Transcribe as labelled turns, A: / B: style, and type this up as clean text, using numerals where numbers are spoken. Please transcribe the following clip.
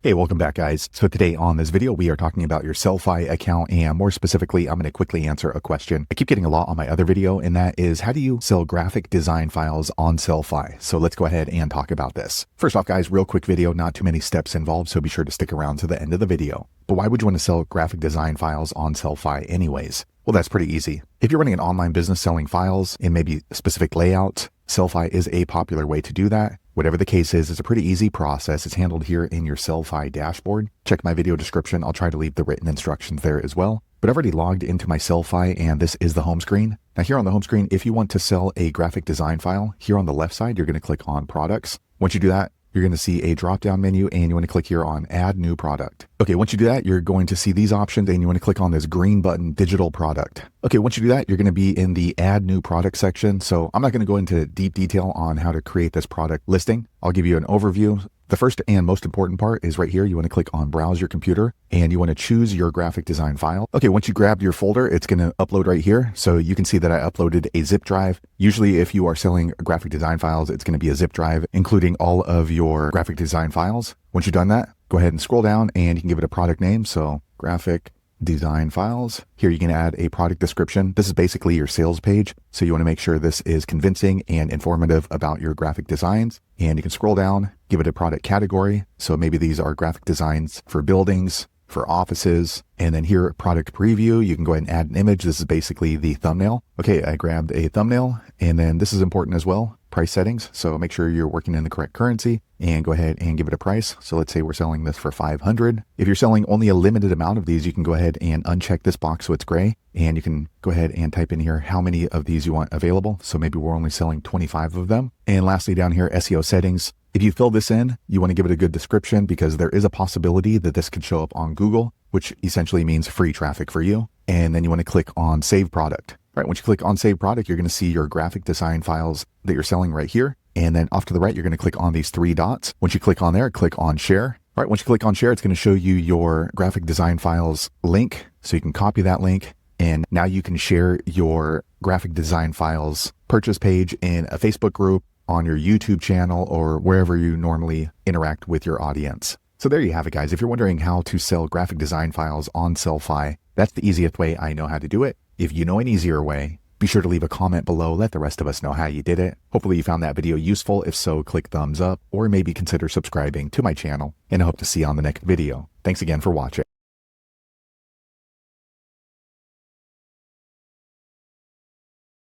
A: Hey, welcome back guys. So today on this video, we are talking about your Sellfy account, and more specifically, I'm going to quickly answer a question I keep getting a lot on my other video, and that is, how do you sell graphic design files on Sellfy? So let's go ahead and talk about this. First off guys, real quick video, not too many steps involved, so be sure to stick around to the end of the video. But why would you want to sell graphic design files on Sellfy anyways? Well, that's pretty easy. If you're running an online business selling files and maybe specific layouts, Sellfy is a popular way to do that. Whatever the case is, it's a pretty easy process. It's handled here in your Sellfy dashboard. Check my video description. I'll try to leave the written instructions there as well. But I've already logged into my Sellfy, and this is the home screen. Now here on the home screen, if you want to sell a graphic design file, here on the left side, you're going to click on products. Once you do that, you're going to see a drop-down menu, and you want to click here on add new product. Okay, once you do that, you're going to see these options, and you want to click on this green button, digital product. Okay, once you do that, you're going to be in the add new product section. So I'm not going to go into deep detail on how to create this product listing. I'll give you an overview. The first and most important part is right here. You want to click on browse your computer, and you want to choose your graphic design file. Okay, once you grab your folder, it's going to upload right here. So you can see that I uploaded a zip drive. Usually if you are selling graphic design files, it's going to be a zip drive, including all of your graphic design files. Once you've done that, go ahead and scroll down, and you can give it a product name. So graphic design files. Here you can add a product description. This is basically your sales page. So you want to make sure this is convincing and informative about your graphic designs. And you can scroll down, give it a product category. So maybe these are graphic designs for buildings, for offices, and then here, product preview, you can go ahead and add an image. This is basically the thumbnail. Okay, I grabbed a thumbnail, and then this is important as well, price settings. So make sure you're working in the correct currency and go ahead and give it a price. So let's say we're selling this for 500. If you're selling only a limited amount of these, you can go ahead and uncheck this box so it's gray, and you can go ahead and type in here how many of these you want available. So maybe we're only selling 25 of them. And lastly, down here, SEO settings. If you fill this in, you want to give it a good description, because there is a possibility that this could show up on Google, which essentially means free traffic for you. And then you want to click on Save Product. All right, once you click on Save Product, you're going to see your graphic design files that you're selling right here. And then off to the right, you're going to click on these three dots. Once you click on there, click on Share. All right, once you click on Share, it's going to show you your graphic design files link. So you can copy that link, and now you can share your graphic design files purchase page in a Facebook group, on your YouTube channel, or wherever you normally interact with your audience. So there you have it, guys. If you're wondering how to sell graphic design files on Sellfy, that's the easiest way I know how to do it. If you know an easier way, be sure to leave a comment below. Let the rest of us know how you did it. Hopefully you found that video useful. If so, click thumbs up, or maybe consider subscribing to my channel, and I hope to see you on the next video. Thanks again for watching.